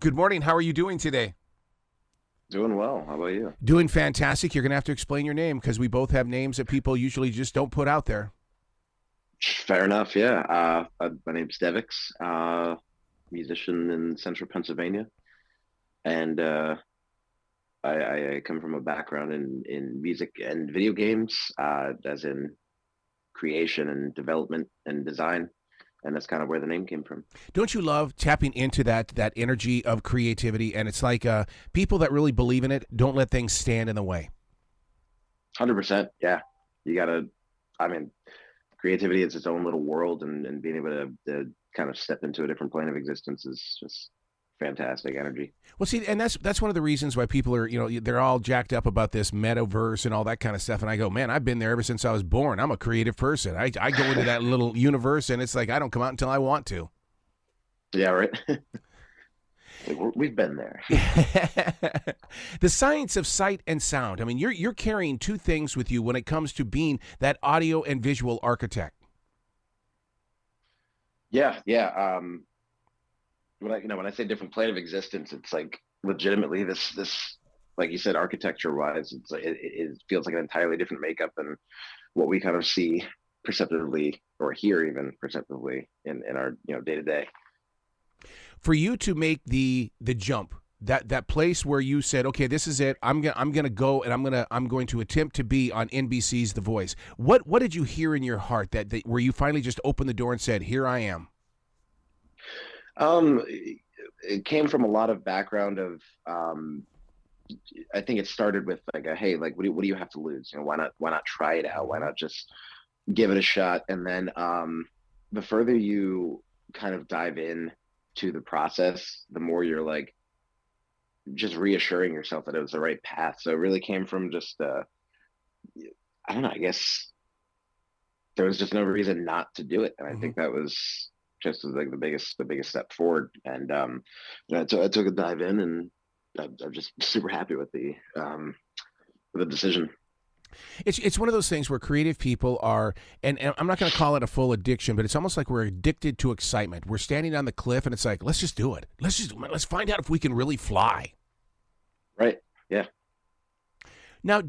Good morning. How are you doing today? Doing well. How about you? Doing fantastic. You're going to have to explain your name because we both have names that people usually just don't put out there. Fair enough. Yeah. My name's Devix, musician in central Pennsylvania, and I come from a background in music and video games, as in creation and development and design, and that's kind of where the name came from. Don't you love tapping into that energy of creativity? And it's like people that really believe in it don't let things stand in the way. 100%. Yeah. You gotta. I mean, creativity is its own little world, and being able to kind of step into a different plane of existence is just fantastic energy. Well, see, and that's one of the reasons why people are, they're all jacked up about this metaverse and all that kind of stuff. And I go, man, I've been there ever since I was born. I'm a creative person. I go into that little universe, and it's like I don't come out until I want to. Yeah. Right. We've been there. The science of sight and sound. I mean, you're carrying two things with you when it comes to being that audio and visual architect. Yeah, yeah. When I say different plane of existence, it's like legitimately this like you said, architecture wise, it feels like an entirely different makeup than what we kind of see perceptively or hear even perceptively in our day to day. For you to make the jump, that place where you said, okay, this is it. I'm gonna go and I'm going to attempt to be on NBC's The Voice. What did you hear in your heart that where you finally just opened the door and said, here I am? It came from a lot of background of I think it started with like a hey, like what do you have to lose? Why not try it out? Why not just give it a shot? And then the further you kind of dive in to the process, the more you're like just reassuring yourself that it was the right path. So it really came from just I don't know, I guess there was just no reason not to do it. And I Mm-hmm. think that was just like the biggest step forward. And I took a dive in, and I'm just super happy with the decision. It's one of those things where creative people are, and I'm not going to call it a full addiction, but it's almost like we're addicted to excitement. We're standing on the cliff, and it's like, let's just do it. Let's find out if we can really fly. Right. Yeah. Now,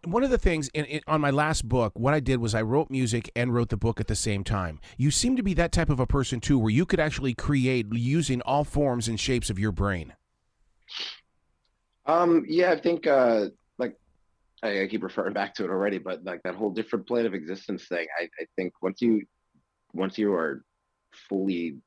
one of the things on my last book, what I did was I wrote music and wrote the book at the same time. You seem to be that type of a person too, where you could actually create using all forms and shapes of your brain. Yeah, I think like I keep referring back to it already, but like that whole different plane of existence thing, I think once you are fully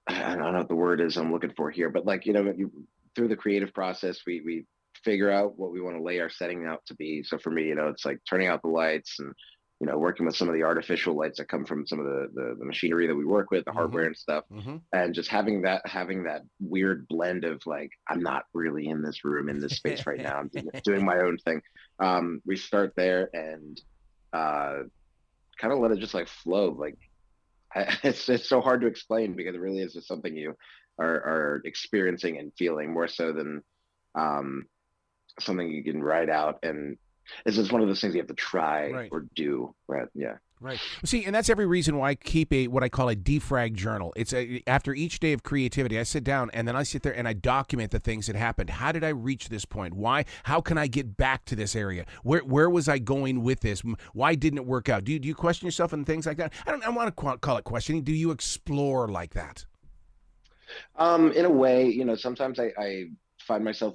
I don't know what the word is I'm looking for here, but like through the creative process, we figure out what we want to lay our setting out to be. So for me, it's like turning out the lights and working with some of the artificial lights that come from some of the machinery that we work with, the Mm-hmm. hardware and stuff, Mm-hmm. and just having that weird blend of like I'm not really in this room in this space right now. I'm doing my own thing. We start there and uh, kind of let it just like flow. Like it's so hard to explain because it really is just something you are experiencing and feeling more so than um, something you can write out. And it's just one of those things you have to try Right. or do. Right? Yeah. Right. See, and that's every reason why I keep a what I call a defrag journal. After each day of creativity, I sit down and then I sit there and I document the things that happened. How did I reach this point? Why? How can I get back to this area? Where was I going with this? Why didn't it work out? Do you question yourself and things like that? I want to call it questioning. Do you explore like that? In a way, sometimes I find myself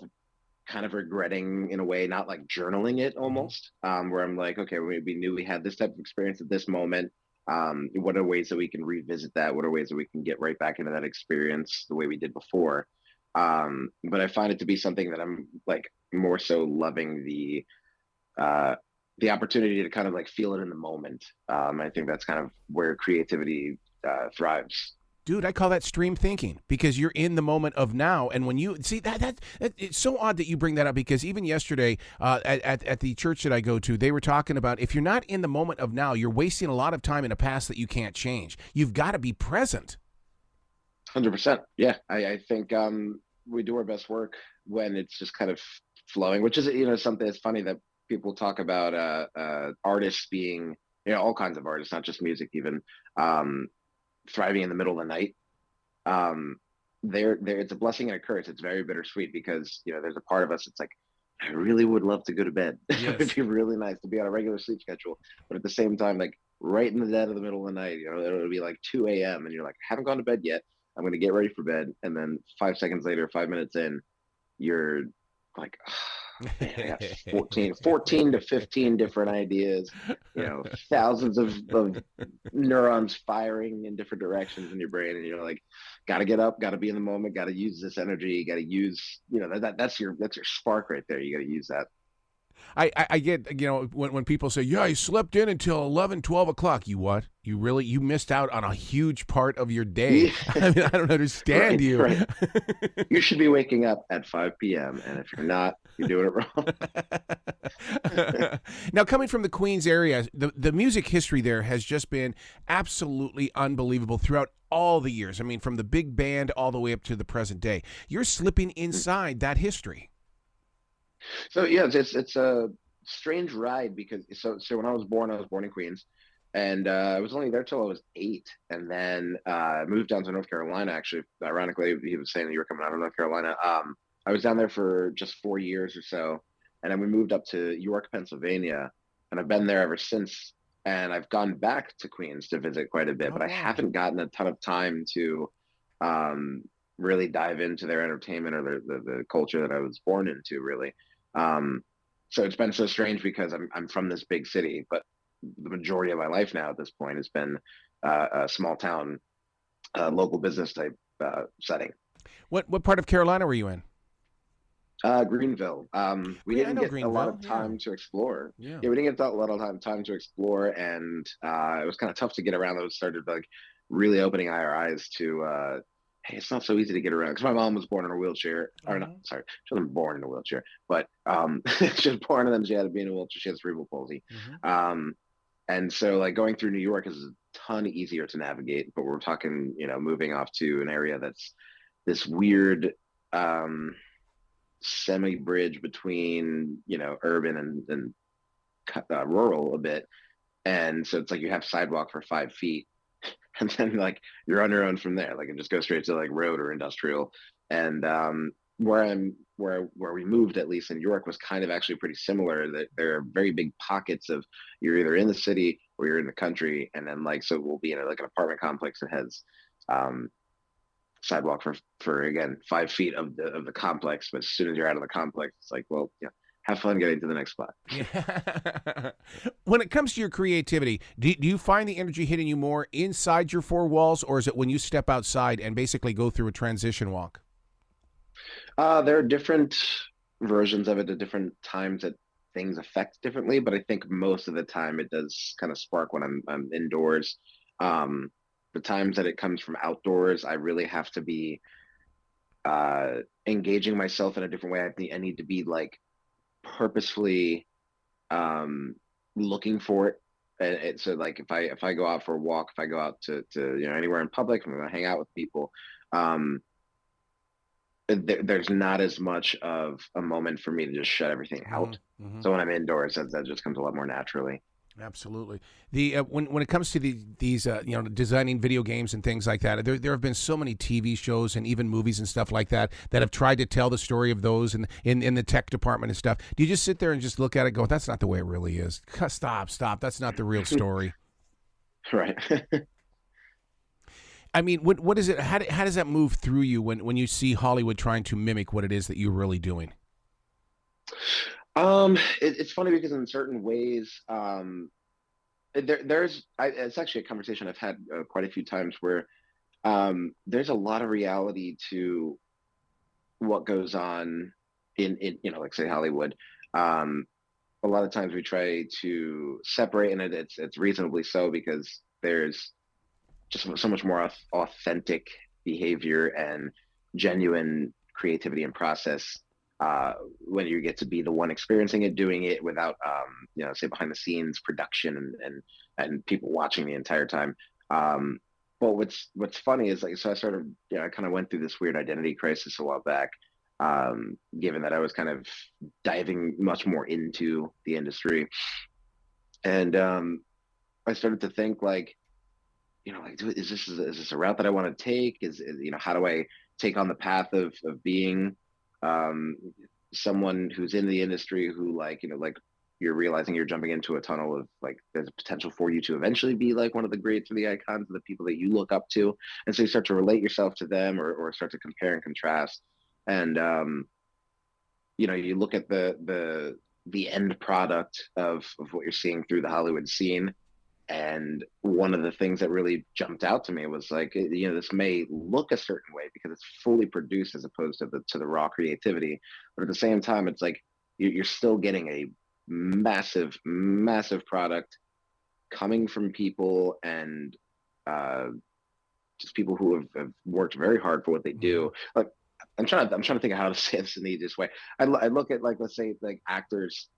kind of regretting in a way, not like journaling it Mm-hmm. almost, where I'm like, okay, we knew we had this type of experience at this moment. What are ways that we can revisit that? What are ways that we can get right back into that experience the way we did before? But I find it to be something that I'm like more so loving uh, the opportunity to kind of like feel it in the moment. I think that's kind of where creativity thrives. Dude, I call that stream thinking because you're in the moment of now. And when you see that it's so odd that you bring that up because even yesterday at the church that I go to, they were talking about if you're not in the moment of now, you're wasting a lot of time in a past that you can't change. You've got to be present. 100%. Yeah, I think we do our best work when it's just kind of flowing, which is something that's funny that people talk about artists being all kinds of artists, not just music, even um, thriving in the middle of the night. um, there it's a blessing and a curse. It's very bittersweet because there's a part of us. It's like I really would love to go to bed. It would Yes. be really nice to be on a regular sleep schedule, but at the same time, like right in the dead of the middle of the night, it'll be like 2 a.m. and you're like, I haven't gone to bed yet. I'm going to get ready for bed, and then 5 seconds later, 5 minutes in, you're like, oh, man, I got 14 to 15 different ideas, thousands of neurons firing in different directions in your brain. And you're like, got to get up, got to be in the moment, got to use this energy, got to use, that's your spark right there. You got to use that. I get, when people say, yeah, I slept in until 11, 12 o'clock. You what? You missed out on a huge part of your day. Yeah, I mean, I don't understand right, you. right. You should be waking up at 5 p.m. And if you're not, you're doing it wrong. Now, coming from the Queens area, the music history there has just been absolutely unbelievable throughout all the years. I mean, from the big band all the way up to the present day. You're slipping inside that history. So yeah, it's a strange ride because when I was born in Queens, and I was only there till I was 8, and then I moved down to North Carolina. Actually, ironically, he was saying that you were coming out of North Carolina. I was down there for just 4 years or so, and then we moved up to York, Pennsylvania, and I've been there ever since. And I've gone back to Queens to visit quite a bit, Oh, but I wow. haven't gotten a ton of time to um, really dive into their entertainment or the culture that I was born into, really. Um, so it's been so strange because I'm from this big city, but the majority of my life now at this point has been a small town, local business type setting. What part of Carolina were you in? Greenville. We Green, I didn't know get a lot Greenville. of Yeah. time to explore. Yeah. Yeah, we didn't get a lot of time to explore, and it was kind of tough to get around. Those started like really opening our eyes to, hey, it's not so easy to get around. Because my mom was born in a wheelchair, or not? Hmm. Sorry, she wasn't born in a wheelchair, but she was born and then she had to be in a wheelchair. She has cerebral palsy, Hmm. um, and so like going through New York is a ton easier to navigate. But we're talking, moving off to an area that's this weird. Semi bridge between urban and rural a bit, and so it's like you have sidewalk for 5 feet, and then like you're on your own from there. Like it just goes straight to like road or industrial. And where we moved, at least in York, was kind of actually pretty similar. That there are very big pockets of you're either in the city or you're in the country, and then like so we'll be in like an apartment complex that has um, sidewalk for again 5 feet of the complex. But as soon as you're out of the complex, it's like, well, yeah, have fun getting to the next spot. Yeah. When it comes to your creativity, do you find the energy hitting you more inside your four walls, or is it when you step outside and basically go through a transition walk? There are different versions of it at different times that things affect differently, but I think most of the time it does kind of spark when I'm indoors. Um, the times that it comes from outdoors, I really have to be engaging myself in a different way. I need to be like purposefully um, looking for it. So like if I go out for a walk, if I go out to anywhere in public, I'm going to hang out with people. Um, there's not as much of a moment for me to just shut everything Hmm. out. Hmm. So when I'm indoors, that just comes a lot more naturally. Absolutely. The when it comes to these designing video games and things like that, there have been so many TV shows and even movies and stuff like that that have tried to tell the story of those and in the tech department and stuff. Do you just sit there and just look at it, and go, "That's not the way it really is. Stop. That's not the real story." Right. I mean, what is it? How does that move through you when you see Hollywood trying to mimic what it is that you're really doing? It's funny because in certain ways, it's actually a conversation I've had quite a few times where there's a lot of reality to what goes on in like say Hollywood. Um, a lot of times we try to separate, and it's reasonably so because there's just so much more authentic behavior and genuine creativity and process when you get to be the one experiencing it, doing it without say behind the scenes production and people watching the entire time. Um, but what's funny is like so I sort of I kind of went through this weird identity crisis a while back, given that I was kind of diving much more into the industry, and I started to think like like, is this a route that I want to take? How do I take on the path of being um, someone who's in the industry who, like you're realizing you're jumping into a tunnel of, like, there's a potential for you to eventually be like one of the greats or the icons of the people that you look up to, and so you start to relate yourself to them, or start to compare and contrast, and you look at the end product of what you're seeing through the Hollywood scene. And one of the things that really jumped out to me was, like, this may look a certain way because it's fully produced as opposed to the raw creativity, but at the same time, it's like you're still getting a massive, massive product coming from people, and uh, just people who have worked very hard for what they do. Like, I'm trying to think of how to say this in the easiest way. I look at, like, let's say, like, actors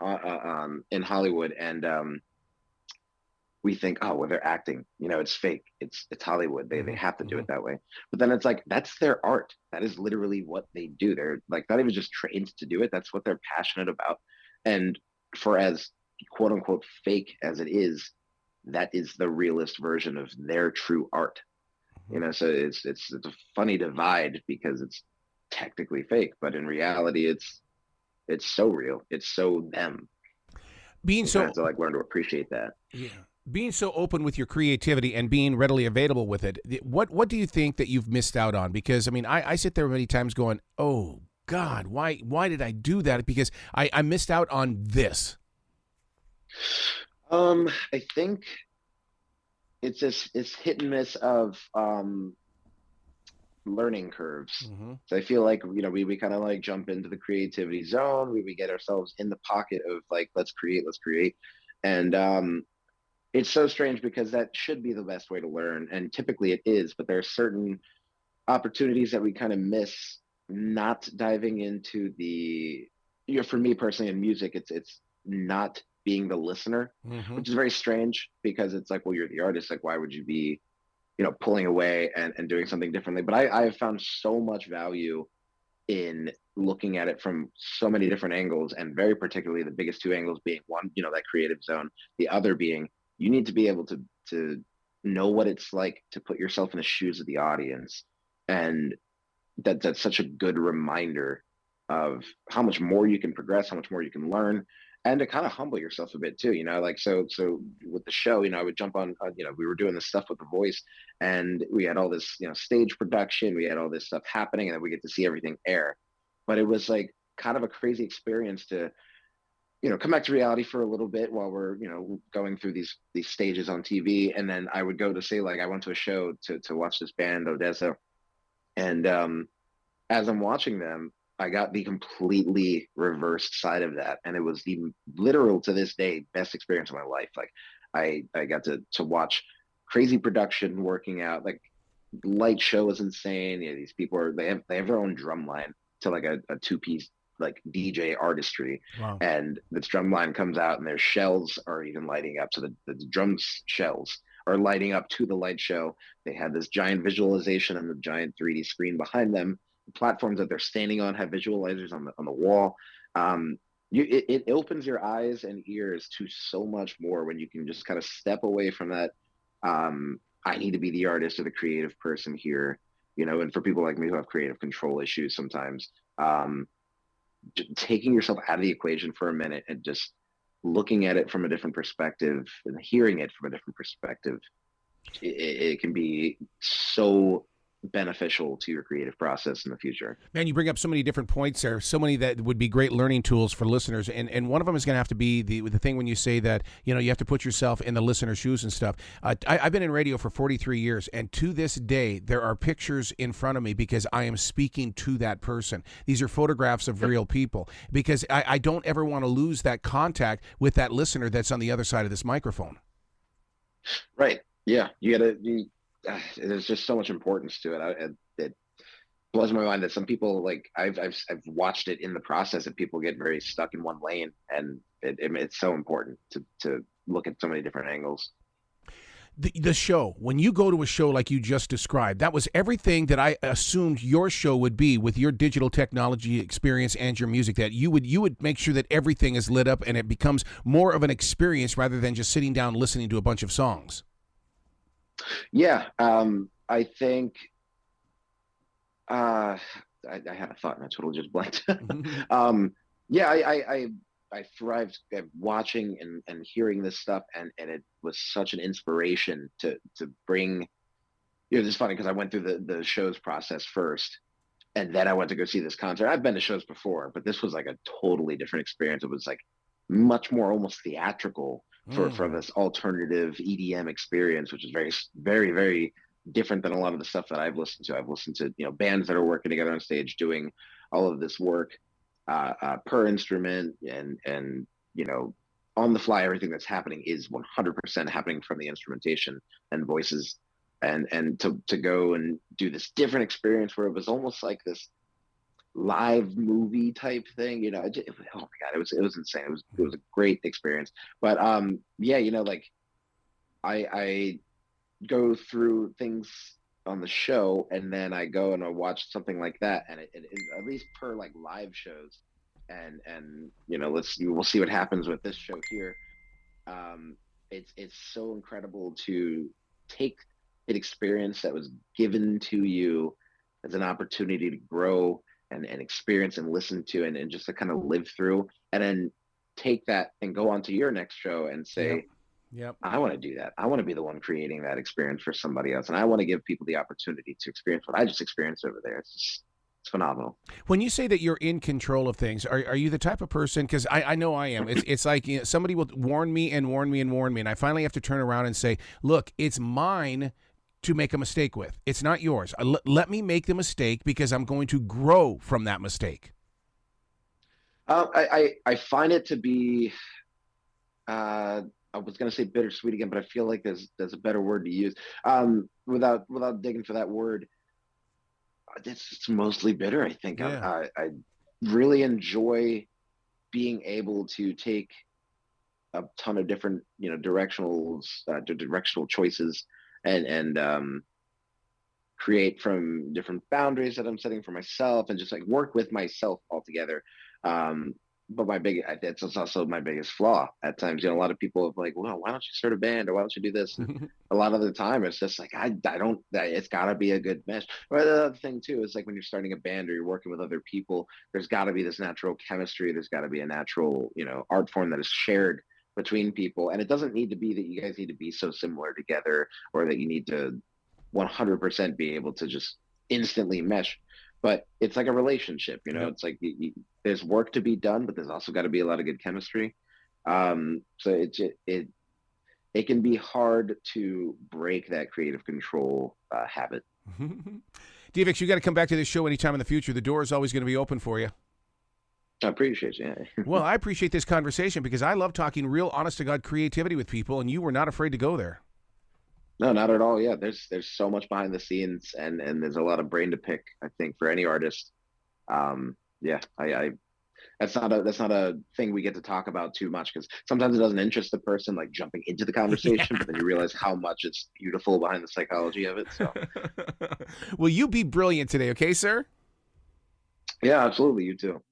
in Hollywood, and we think, oh, well, they're acting, it's fake, it's Hollywood, they have to do it that way. But then it's like, that's their art. That is literally what they do. They're, like, not even just trained to do it. That's what they're passionate about. And for as quote unquote fake as it is, that is the realest version of their true art. So it's a funny divide because it's technically fake, but in reality, it's so real. It's so them. Being You so have to, like, learn to appreciate that. Yeah. Being so open with your creativity and being readily available with it, what do you think that you've missed out on? Because, I mean, I sit there many times going, oh, God, why did I do that? Because I missed out on this. I think it's hit and miss of learning curves. So I feel like, we kind of, like, jump into the creativity zone. We get ourselves in the pocket of, like, let's create, and it's so strange because that should be the best way to learn, and typically it is. But there are certain opportunities that we kind of miss not diving into the. For me personally in music, it's not being the listener, which is very strange because it's like, well, you're the artist. Like, why would you be, pulling away and doing something differently? But I have found so much value in looking at it from so many different angles, and very particularly the biggest two angles being, one, that creative zone, the other being, you need to be able to know what it's like to put yourself in the shoes of the audience, and that's such a good reminder of how much more you can progress, how much more you can learn, and to kind of humble yourself a bit too. Like, so with the show, I would jump on, we were doing this stuff with The Voice, and we had all this, stage production, we had all this stuff happening, and then we get to see everything air. But it was, like, kind of a crazy experience to, come back to reality for a little bit while we're, going through these stages on TV. And then I would go to say, like, I went to a show to watch this band, Odessa. And as I'm watching them, I got the completely reversed side of that. And it was the literal, to this day, best experience of my life. Like, I got to watch crazy production working out. Like, light show is insane. These people they have their own drum line to, like, a two-piece, like, DJ artistry. Wow. And this drum line comes out and their shells are even lighting up. So the drums shells are lighting up to the light show. They had this giant visualization and the giant 3D screen behind them. The platforms that they're standing on have visualizers on the wall. It opens your eyes and ears to so much more when you can just kind of step away from that. I need to be the artist or the creative person here, and for people like me who have creative control issues sometimes, taking yourself out of the equation for a minute and just looking at it from a different perspective and hearing it from a different perspective, it can be so beneficial to your creative process in the future. Man, you bring up so many different points there, so many that would be great learning tools for listeners. And one of them is going to have to be the thing when you say that, you have to put yourself in the listener's shoes and stuff. I've been in radio for 43 years, and to this day, there are pictures in front of me because I am speaking to that person. These are photographs of real people because I don't ever want to lose that contact with that listener that's on the other side of this microphone. Right. Yeah. There's just so much importance to it. It blows my mind that some people, like, I've watched it in the process, that people get very stuck in one lane, and it's so important to look at so many different angles. The show, when you go to a show like you just described, that was everything that I assumed your show would be with your digital technology experience and your music, that you would make sure that everything is lit up and it becomes more of an experience rather than just sitting down listening to a bunch of songs. Yeah, I think uh, I had a thought and I totally just blanked. um, yeah, I thrived at watching and hearing this stuff, and it was such an inspiration to bring. You know, it's funny because I went through the show's process first, and then I went to go see this concert. I've been to shows before, but this was like a totally different experience. It was like much more almost theatrical for Mm. this alternative EDM experience, which is very, very, very different than a lot of the stuff that I've listened to. I've listened to, you know, bands that are working together on stage doing all of this work per instrument, and you know, on the fly. Everything that's happening is 100% happening from the instrumentation and voices, and to go and do this different experience where it was almost like this live movie type thing. You know, oh my god, it was insane. It was a great experience. But yeah, you know, like I go through things on the show, and then I go and I watch something like that, and at least per like live shows, and you know, we'll see what happens with this show here. It's so incredible to take an experience that was given to you as an opportunity to grow and experience and listen to, and just to kind of live through, and then take that and go on to your next show and Yep. say, Yep. I want to do that. I want to be the one creating that experience for somebody else, and I want to give people the opportunity to experience what I just experienced over there. It's phenomenal. When you say that you're in control of things, are you the type of person? Because I know I am. It's like, you know, somebody will warn me and warn me and warn me, and I finally have to turn around and say, "Look, it's mine to make a mistake with. It's not yours. Let me make the mistake because I'm going to grow from that mistake." I find it to be I was going to say bittersweet again, but I feel like there's a better word to use. Without digging for that word, it's mostly bitter. I think Yeah. I really enjoy being able to take a ton of different, you know, directional choices, and create from different boundaries that I'm setting for myself, and just like work with myself altogether. Um, but that's also my biggest flaw at times. You know, a lot of people have like, well, why don't you start a band, or why don't you do this? And a lot of the time it's just like, I don't, it's gotta be a good mesh. But the other thing too is like when you're starting a band or you're working with other people, there's gotta be this natural chemistry. There's gotta be a natural, you know, art form that is shared between people. And it doesn't need to be that you guys need to be so similar together, or that you need to 100% be able to just instantly mesh. But it's like a relationship, you know. Yep. It's like there's work to be done, but there's also got to be a lot of good chemistry. So it can be hard to break that creative control habit. Devix, you got to come back to this show anytime in the future. The door is always going to be open for you. I appreciate you. Yeah. Well, I appreciate this conversation because I love talking real, honest to God creativity with people, and you were not afraid to go there. No, not at all. Yeah, there's so much behind the scenes, and there's a lot of brain to pick, I think, for any artist. Yeah, I that's not a thing we get to talk about too much, because sometimes it doesn't interest the person like jumping into the Yeah. conversation, but then you realize how much it's beautiful behind the psychology of it. So Will you be brilliant today, okay, sir? yeah, absolutely. You too.